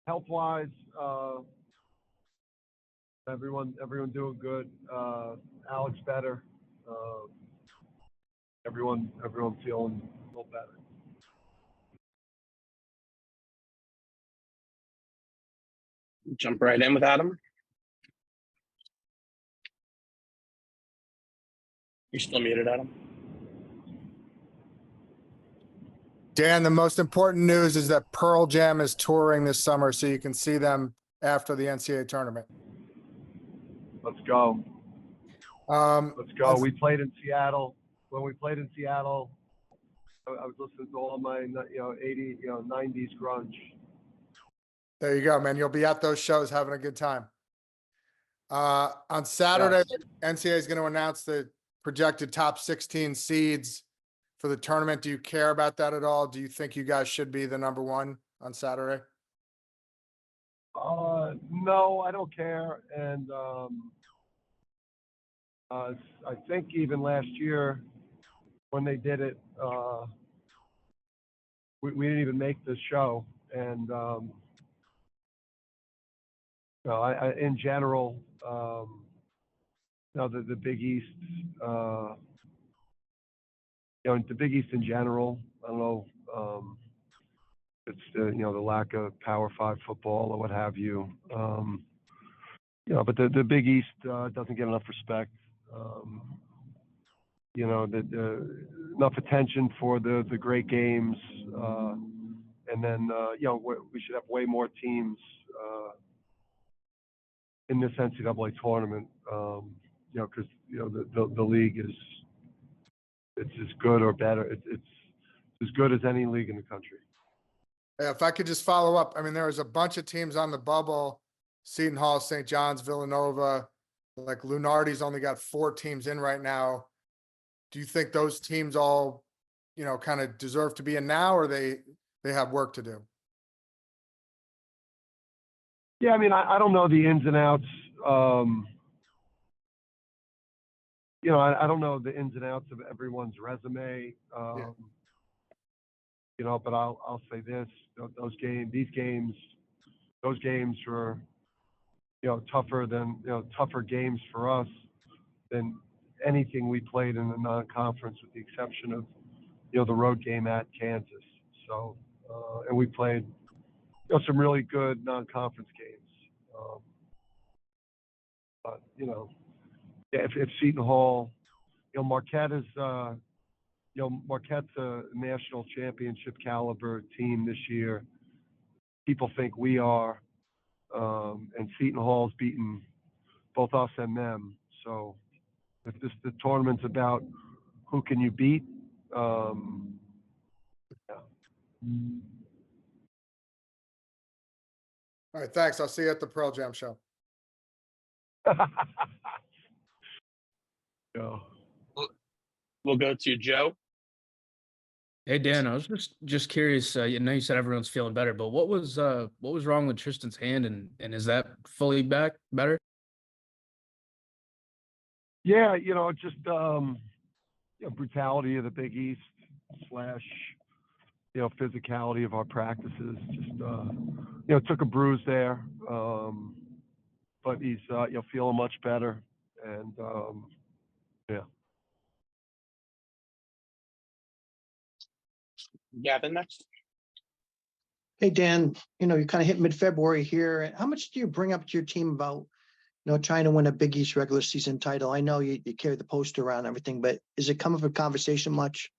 Health-wise, everyone doing good. Alex better. Uh, everyone feeling a little better. Jump right in with Adam. You're still muted, Adam. Dan, the most important news is that Pearl Jam is touring this summer, so you can see them after the NCAA tournament. Let's go. Let's go. We played in Seattle. When we played in Seattle, I was listening to all my 80 90s grunge. There you go, man. You'll be at those shows having a good time. On Saturday, NCAA is going to announce the projected top 16 seeds for the tournament. Do you care about that at all? Do you think you guys should be the number one on Saturday? No, I don't care. And I think even last year when they did it, we didn't even make the show. And in general, the Big East, the Big East in general, I don't know, it's the lack of Power 5 football or what have you. But the Big East doesn't get enough respect. Enough attention for the great games, and then we should have way more teams in this NCAA tournament. Because the league it's as good or better. It's as good as any league in the country. Yeah, if I could just follow up, I mean, there was a bunch of teams on the bubble: Seton Hall, St. John's, Villanova. Like Lunardi's only got 4 teams in right now. Do you think those teams all, kind of deserve to be in now, or they have work to do? Yeah, I mean, I don't know the ins and outs. I don't know the ins and outs of everyone's resume. But I'll say this: those games were tougher games for us than anything we played in the non-conference, with the exception of the road game at Kansas. So and we played some really good non-conference games. But if Seton Hall, Marquette is Marquette's a national championship caliber team this year. People think we are, and Seton Hall's beaten both us and them. So if the tournament's about who can you beat, yeah. All right, thanks. I'll see you at the Pearl Jam show. Yeah. We'll go to Joe. Hey Dan, I was just curious. You know, you said everyone's feeling better, but what was wrong with Tristan's hand, and is that fully back better? Yeah, just brutality of the Big East / physicality of our practices. Just took a bruise there, but he's feeling much better, and yeah. Gavin next. Hey, Dan, you kind of hit mid-February here. How much do you bring up to your team about, trying to win a Big East regular season title? I know you carry the poster around and everything, but is it come up a conversation much?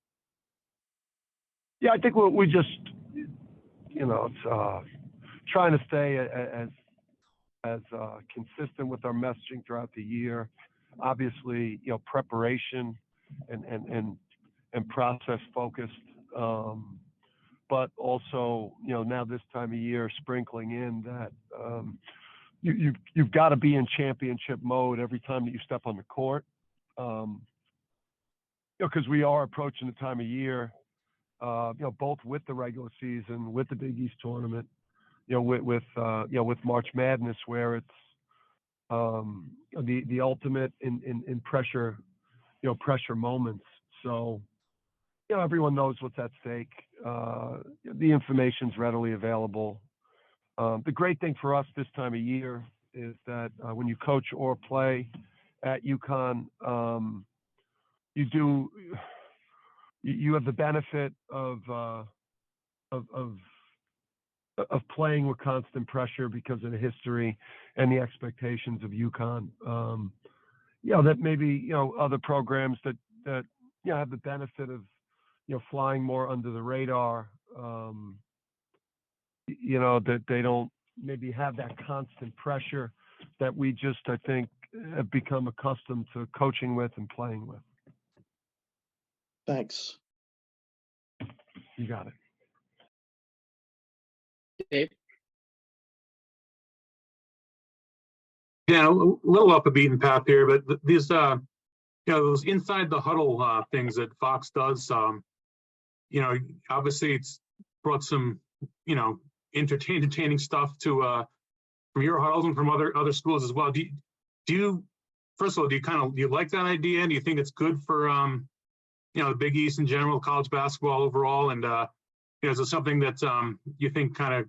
Yeah, I think we just, it's trying to stay as consistent with our messaging throughout the year. Obviously, preparation and process focused. But also, now this time of year, sprinkling in that you've got to be in championship mode every time that you step on the court. Because we are approaching the time of year, both with the regular season, with the Big East tournament, with March Madness, where it's the ultimate in pressure, pressure moments. So. Everyone knows what's at stake. The information's readily available. The great thing for us this time of year is that when you coach or play at UConn, you have the benefit of playing with constant pressure because of the history and the expectations of UConn. That maybe other programs that have the benefit of flying more under the radar. That they don't maybe have that constant pressure that we just, I think, have become accustomed to coaching with and playing with. Thanks. You got it. Dave? Yeah, a little off the beaten path here, but these, those inside the huddle things that Fox does, obviously it's brought some, entertaining stuff to from your huddles and from other schools as well. Do you first of all, do you like that idea? And do you think it's good for the Big East in general, college basketball overall? And is it something that you think kind of,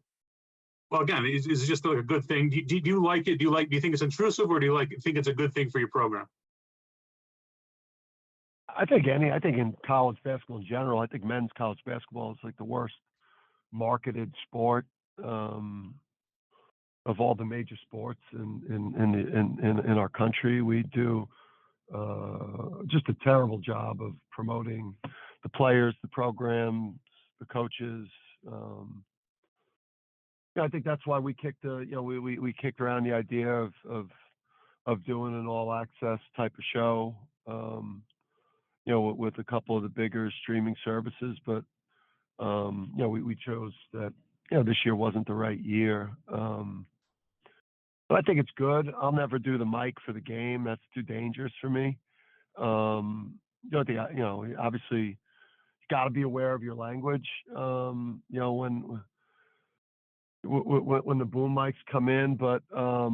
well, again, is it just like a good thing? Do you like it? Do you think it's intrusive, or do you think it's a good thing for your program? I think in college basketball in general, I think men's college basketball is like the worst marketed sport of all the major sports in our country. We do just a terrible job of promoting the players, the programs, the coaches. I think that's why we kicked we kicked around the idea of doing an all access type of show, with a couple of the bigger streaming services. But we chose that this year wasn't the right year. But I think it's good. I'll never do the mic for the game. That's too dangerous for me. Obviously you got to be aware of your language. When the boom mics come in, but I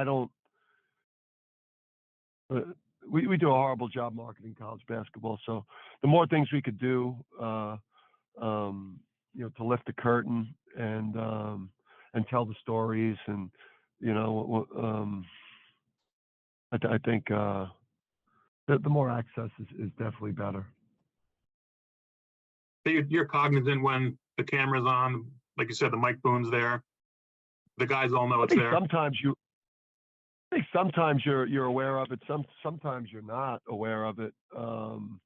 don't. We do a horrible job marketing college basketball. So the more things we could do, to lift the curtain and tell the stories, and I think the more access is definitely better. You're cognizant when the camera's on, like you said, the mic boom's there. The guys all know it's there. I think sometimes you're aware of it. Sometimes you're not aware of it, and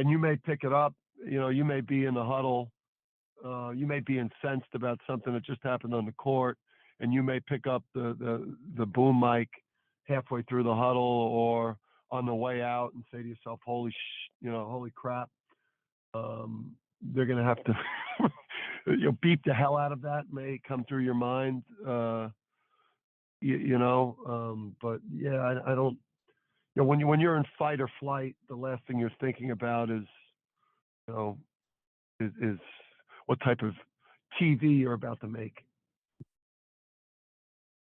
you may pick it up. You may be in the huddle. You may be incensed about something that just happened on the court, and you may pick up the boom mic halfway through the huddle or on the way out and say to yourself, "Holy crap!" They're gonna have to beep the hell out of that. May come through your mind. But yeah, I don't. When you're in fight or flight, the last thing you're thinking about is what type of TV you're about to make.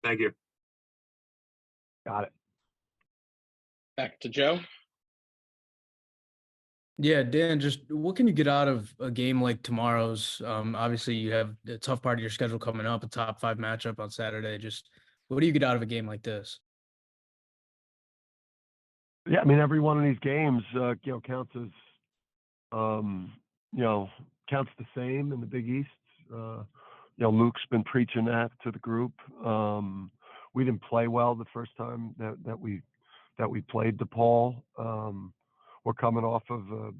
Thank you. Got it. Back to Joe. Yeah, Dan, just what can you get out of a game like tomorrow's? Obviously, you have a tough part of your schedule coming up, a top 5 matchup on Saturday. Just what do you get out of a game like this? Yeah, I mean, every one of these games, counts as, counts the same in the Big East. Luke's been preaching that to the group. We didn't play well the first time that we played DePaul. We're coming off of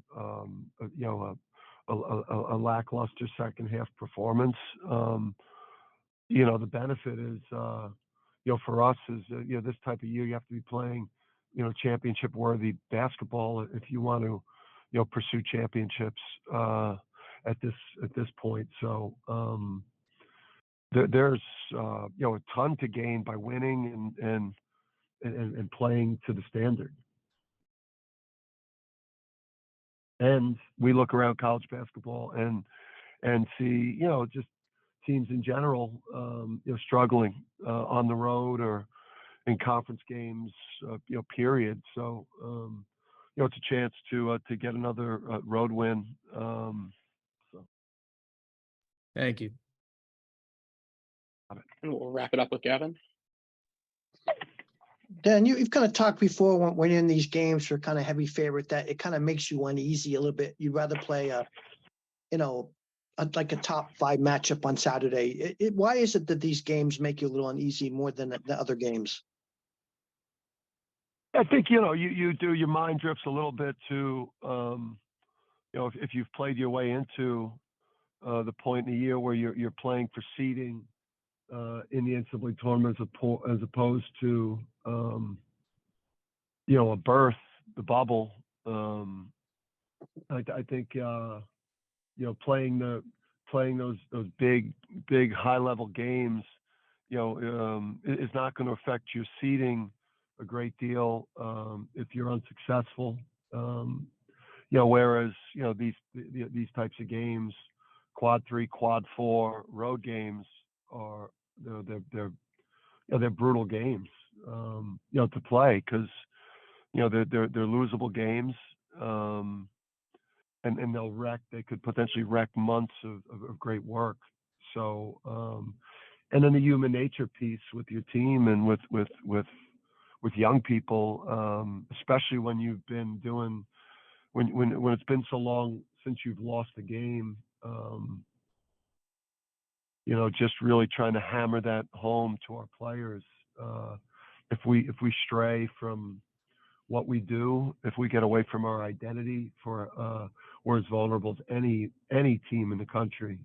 a lackluster second half performance. The benefit is, for us is, this type of year you have to be playing, championship worthy basketball if you want to, pursue championships at this point. So there's a ton to gain by winning and playing to the standard. And we look around college basketball and see, just teams in general, struggling on the road or in conference games, period. So, it's a chance to get another road win. Thank you. And we'll wrap it up with Gavin. Dan, you've kind of talked before when you're in these games for kind of heavy favorite that it kind of makes you uneasy a little bit. You'd rather play like a top 5 matchup on Saturday. Why is it that these games make you a little uneasy more than the other games? I think, you do, your mind drifts a little bit to, if you've played your way into the point in the year where you're playing for seeding in the NCAA tournament as opposed to, a berth, the bubble. I think, playing those big high level games, is not going to affect your seeding a great deal if you're unsuccessful. Whereas these types of games, quad 3, quad 4 road games are they're brutal games to play because they're losable games. And they could potentially wreck months of great work. So, and then the human nature piece with your team and with young people, especially when you've been doing, when it's been so long since you've lost a game, just really trying to hammer that home to our players. If we stray from what we do, if we get away from our identity, we're as vulnerable as any team in the country.